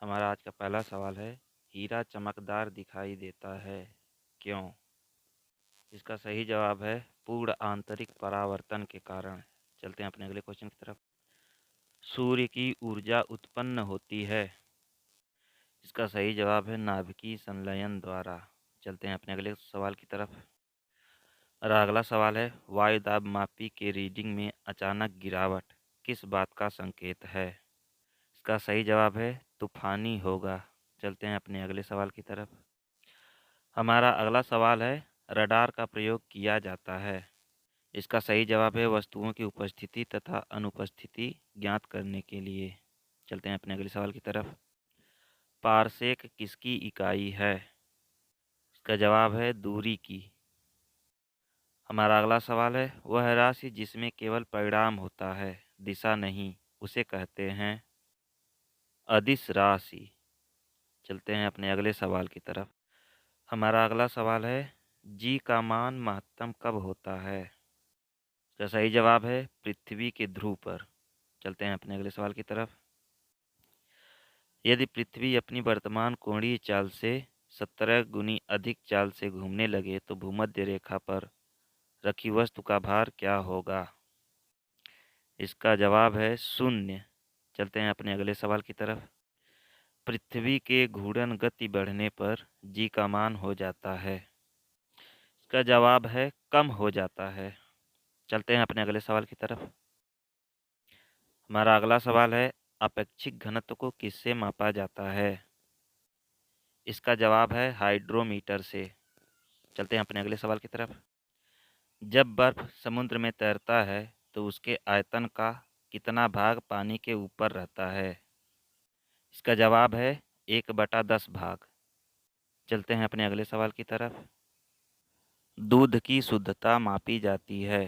हमारा आज का पहला सवाल है, हीरा चमकदार दिखाई देता है, क्यों? इसका सही जवाब है पूर्ण आंतरिक परावर्तन के कारण। चलते हैं अपने अगले क्वेश्चन की तरफ। सूर्य की ऊर्जा उत्पन्न होती है। इसका सही जवाब है नाभिकीय संलयन द्वारा। चलते हैं अपने अगले सवाल की तरफ। और अगला सवाल है, वायुदाब मापी के रीडिंग में अचानक गिरावट किस बात का संकेत है? इसका सही जवाब है तूफानी होगा। चलते हैं अपने अगले सवाल की तरफ। हमारा अगला सवाल है, रडार का प्रयोग किया जाता है। इसका सही जवाब है वस्तुओं की उपस्थिति तथा अनुपस्थिति ज्ञात करने के लिए। चलते हैं अपने अगले सवाल की तरफ। पारसेक किसकी इकाई है? इसका जवाब है दूरी की। हमारा अगला सवाल है, वह राशि जिसमें केवल परिणाम होता है, दिशा नहीं, उसे कहते हैं अदिश राशि। चलते हैं अपने अगले सवाल की तरफ। हमारा अगला सवाल है, जी का मान महत्तम कब होता है? इसका सही जवाब है पृथ्वी के ध्रुव पर। चलते हैं अपने अगले सवाल की तरफ। यदि पृथ्वी अपनी वर्तमान कोणीय चाल से 17 गुनी अधिक चाल से घूमने लगे तो भूमध्य रेखा पर रखी वस्तु का भार क्या होगा? इसका जवाब है 0। चलते हैं अपने अगले सवाल की तरफ। पृथ्वी के घूर्णन गति बढ़ने पर जी का मान हो जाता है। इसका जवाब है कम हो जाता है। चलते हैं अपने अगले सवाल की तरफ। हमारा अगला सवाल है, अपेक्षिक घनत्व को किससे मापा जाता है? इसका जवाब है हाइड्रोमीटर से। चलते हैं अपने अगले सवाल की तरफ। जब बर्फ समुद्र में तैरता है तो उसके आयतन का कितना भाग पानी के ऊपर रहता है? इसका जवाब है 1/10 भाग। चलते हैं अपने अगले सवाल की तरफ। दूध की शुद्धता मापी जाती है।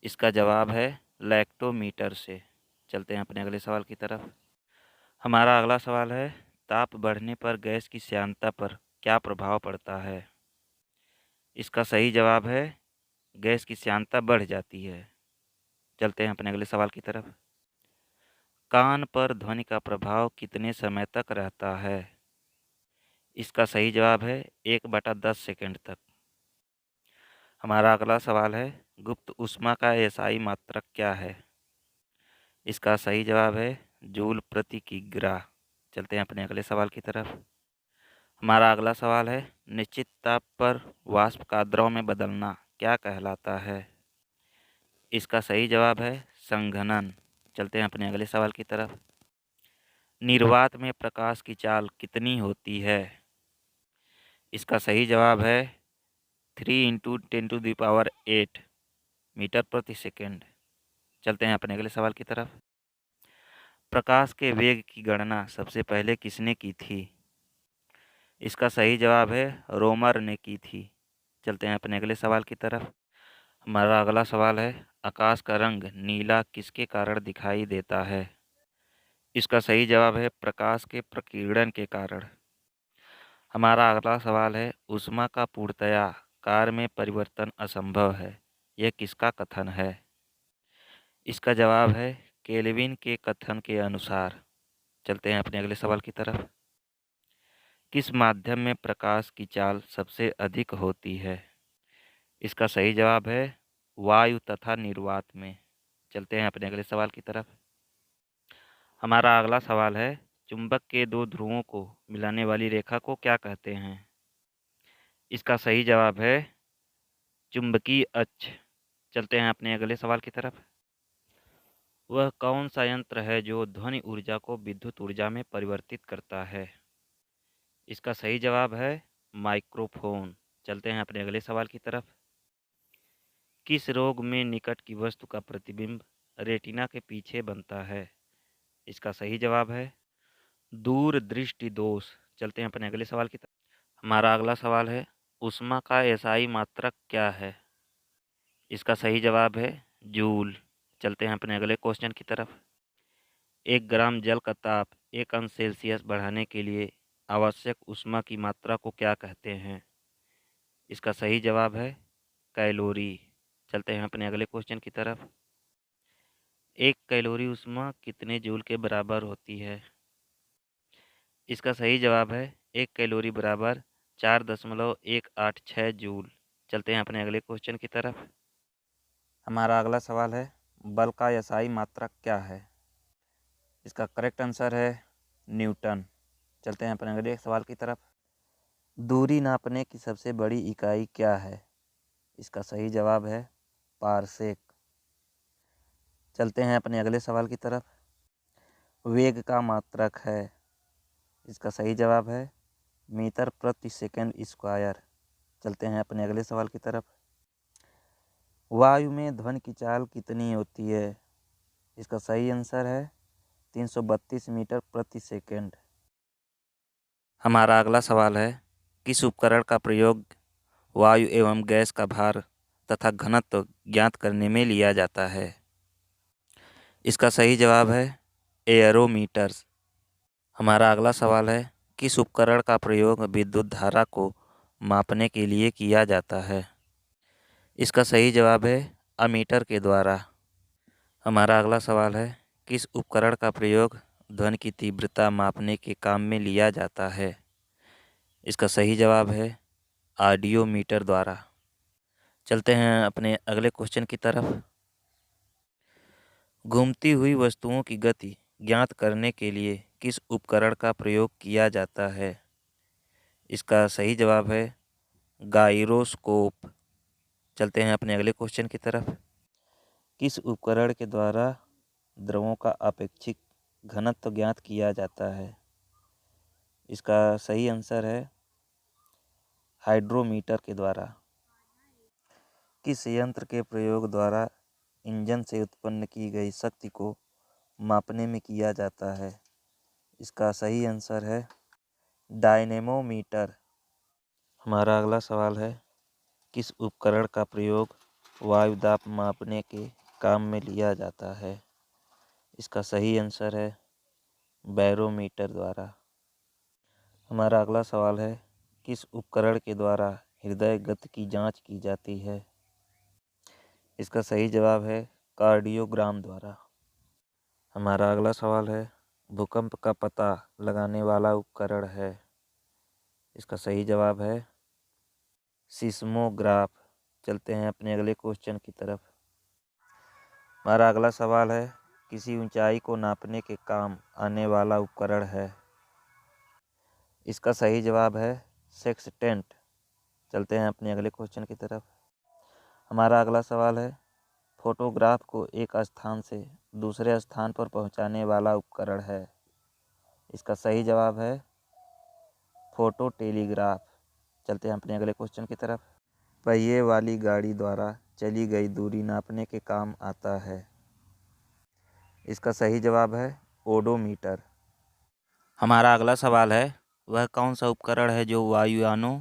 इसका जवाब है लैक्टोमीटर से। चलते हैं अपने अगले सवाल की तरफ। हमारा अगला सवाल है, ताप बढ़ने पर गैस की श्यानता पर क्या प्रभाव पड़ता है? इसका सही जवाब है गैस की श्यानता बढ़ जाती है। चलते हैं अपने अगले सवाल की तरफ। कान पर ध्वनि का प्रभाव कितने समय तक रहता है? इसका सही जवाब है 1/10 सेकंड तक। हमारा अगला सवाल है, गुप्त ऊष्मा का एसआई मात्रक क्या है? इसका सही जवाब है जूल प्रति किग्रा। चलते हैं अपने अगले सवाल की तरफ। हमारा अगला सवाल है, निश्चित ताप पर वाष्प का द्रव में बदलना क्या कहलाता है? इसका सही जवाब है संघनन। चलते हैं अपने अगले सवाल की तरफ। निर्वात में प्रकाश की चाल कितनी होती है? इसका सही जवाब है 3 × 10⁸ मीटर प्रति सेकेंड। चलते हैं अपने अगले सवाल की तरफ। प्रकाश के वेग की गणना सबसे पहले किसने की थी? इसका सही जवाब है रोमर ने की थी। चलते हैं अपने अगले सवाल की तरफ। हमारा अगला सवाल है, आकाश का रंग नीला किसके कारण दिखाई देता है? इसका सही जवाब है प्रकाश के प्रकीर्णन के कारण। हमारा अगला सवाल है, ऊष्मा का पूर्णतया कार्य में परिवर्तन असंभव है, यह किसका कथन है? इसका जवाब है केल्विन के कथन के अनुसार। चलते हैं अपने अगले सवाल की तरफ। किस माध्यम में प्रकाश की चाल सबसे अधिक होती है? इसका सही जवाब है वायु तथा निर्वात में। चलते हैं अपने अगले सवाल की तरफ। हमारा अगला सवाल है, चुंबक के दो ध्रुवों को मिलाने वाली रेखा को क्या कहते हैं? इसका सही जवाब है चुंबकीय अक्ष। चलते हैं अपने अगले सवाल की तरफ। वह कौन सा यंत्र है जो ध्वनि ऊर्जा को विद्युत ऊर्जा में परिवर्तित करता है? इसका सही जवाब है माइक्रोफोन। चलते हैं अपने अगले सवाल की तरफ। किस रोग में निकट की वस्तु का प्रतिबिंब रेटिना के पीछे बनता है? इसका सही जवाब है दूर दृष्टि दोष। चलते हैं अपने अगले सवाल की तरफ। हमारा अगला सवाल है, ऊष्मा का एसआई मात्रक क्या है? इसका सही जवाब है जूल। चलते हैं अपने अगले क्वेश्चन की तरफ। 1 ग्राम जल का ताप 1 अंश सेल्सियस बढ़ाने के लिए आवश्यक ऊष्मा की मात्रा को क्या कहते हैं? इसका सही जवाब है कैलोरी। चलते हैं अपने अगले क्वेश्चन की तरफ। 1 कैलोरी ऊष्मा कितने जूल के बराबर होती है? इसका सही जवाब है 1 कैलोरी बराबर 4.186 जूल। चलते हैं अपने अगले क्वेश्चन की तरफ। हमारा अगला सवाल है, बल का एसआई मात्रक क्या है? इसका करेक्ट आंसर है न्यूटन। चलते हैं अपने अगले सवाल की तरफ। दूरी नापने की सबसे बड़ी इकाई क्या है? इसका सही जवाब है पारसेक। चलते हैं अपने अगले सवाल की तरफ। वेग का मात्रक है, इसका सही जवाब है मीटर प्रति सेकंड स्क्वायर। चलते हैं अपने अगले सवाल की तरफ। वायु में ध्वनि की चाल कितनी होती है? इसका सही आंसर है 332 मीटर प्रति सेकंड। हमारा अगला सवाल है, किस उपकरण का प्रयोग वायु एवं गैस का भार तथा घनत्व ज्ञात करने में लिया जाता है? इसका सही जवाब है एयरोमीटर्स। हमारा अगला सवाल है, किस उपकरण का प्रयोग विद्युत धारा को मापने के लिए किया जाता है? इसका सही जवाब है अमीटर के द्वारा। हमारा अगला सवाल है, किस उपकरण का प्रयोग ध्वनि की तीव्रता मापने के काम में लिया जाता है? इसका सही जवाब है ऑडियोमीटर द्वारा। चलते हैं अपने अगले क्वेश्चन की तरफ। घूमती हुई वस्तुओं की गति ज्ञात करने के लिए किस उपकरण का प्रयोग किया जाता है? इसका सही जवाब है गाइरोस्कोप। चलते हैं अपने अगले क्वेश्चन की तरफ। किस उपकरण के द्वारा द्रवों का अपेक्षित घनत्व ज्ञात किया जाता है? इसका सही आंसर है हाइड्रोमीटर के द्वारा। किस यंत्र के प्रयोग द्वारा इंजन से उत्पन्न की गई शक्ति को मापने में किया जाता है? इसका सही आंसर है डायनेमोमीटर। हमारा अगला सवाल है, किस उपकरण का प्रयोग वायु दाब मापने के काम में लिया जाता है? इसका सही आंसर है बैरोमीटर द्वारा। हमारा अगला सवाल है, किस उपकरण के द्वारा हृदय गति की जांच की जाती है? इसका सही जवाब है कार्डियोग्राम द्वारा। हमारा अगला सवाल है, भूकंप का पता लगाने वाला उपकरण है? इसका सही जवाब है सिस्मोग्राफ। चलते हैं अपने अगले क्वेश्चन की तरफ। हमारा अगला सवाल है, किसी ऊंचाई को नापने के काम आने वाला उपकरण है? इसका सही जवाब है सेक्सटेंट। चलते हैं अपने अगले क्वेश्चन की तरफ। हमारा अगला सवाल है, फोटोग्राफ को एक स्थान से दूसरे स्थान पर पहुंचाने वाला उपकरण है? इसका सही जवाब है फोटो टेलीग्राफ। चलते हैं अपने अगले क्वेश्चन की तरफ। पहिए वाली गाड़ी द्वारा चली गई दूरी नापने के काम आता है? इसका सही जवाब है ओडोमीटर। हमारा अगला सवाल है, वह कौन सा उपकरण है जो वायुयानों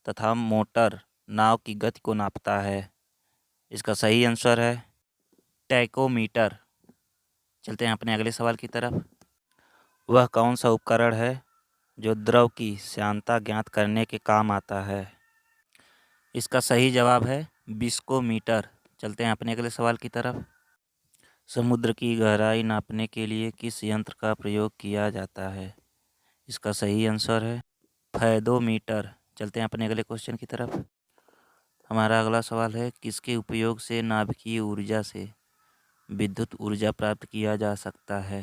तथा मोटर नाव की गति को नापता है? इसका सही आंसर है टैकोमीटर। चलते हैं अपने अगले सवाल की तरफ। वह कौन सा उपकरण है जो द्रव की श्यानता ज्ञात करने के काम आता है? इसका सही जवाब है विस्कोमीटर। चलते हैं अपने अगले सवाल की तरफ। समुद्र की गहराई नापने के लिए किस यंत्र का प्रयोग किया जाता है? इसका सही आंसर है फैदोमीटर। चलते हैं अपने अगले क्वेश्चन की तरफ। हमारा अगला सवाल है, किसके उपयोग से नाभिकीय ऊर्जा से विद्युत ऊर्जा प्राप्त किया जा सकता है?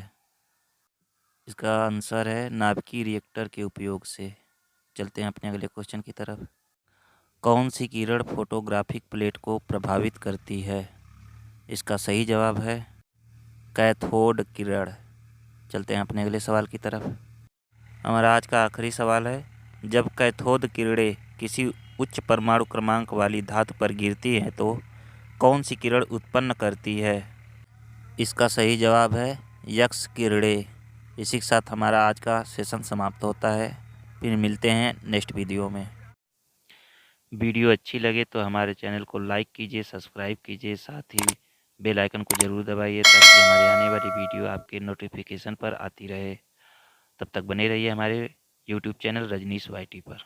इसका आंसर है नाभिकीय रिएक्टर के उपयोग से। चलते हैं अपने अगले क्वेश्चन की तरफ। कौन सी किरण फोटोग्राफिक प्लेट को प्रभावित करती है? इसका सही जवाब है कैथोड किरण। चलते हैं अपने अगले सवाल की तरफ। हमारा आज का आखिरी सवाल है, जब कैथोड किरणें किसी उच्च परमाणु क्रमांक वाली धातु पर गिरती हैं तो कौन सी किरण उत्पन्न करती है? इसका सही जवाब है यक्स किरणें। इसी के साथ हमारा आज का सेशन समाप्त होता है। फिर मिलते हैं नेक्स्ट वीडियो में। वीडियो अच्छी लगे तो हमारे चैनल को लाइक कीजिए, सब्सक्राइब कीजिए, साथ ही बेल आइकन को ज़रूर दबाइए ताकि हमारी आने वाली वीडियो आपके नोटिफिकेशन पर आती रहे। तब तक बने रहिए हमारे यूट्यूब चैनल रजनीश वाईटी पर।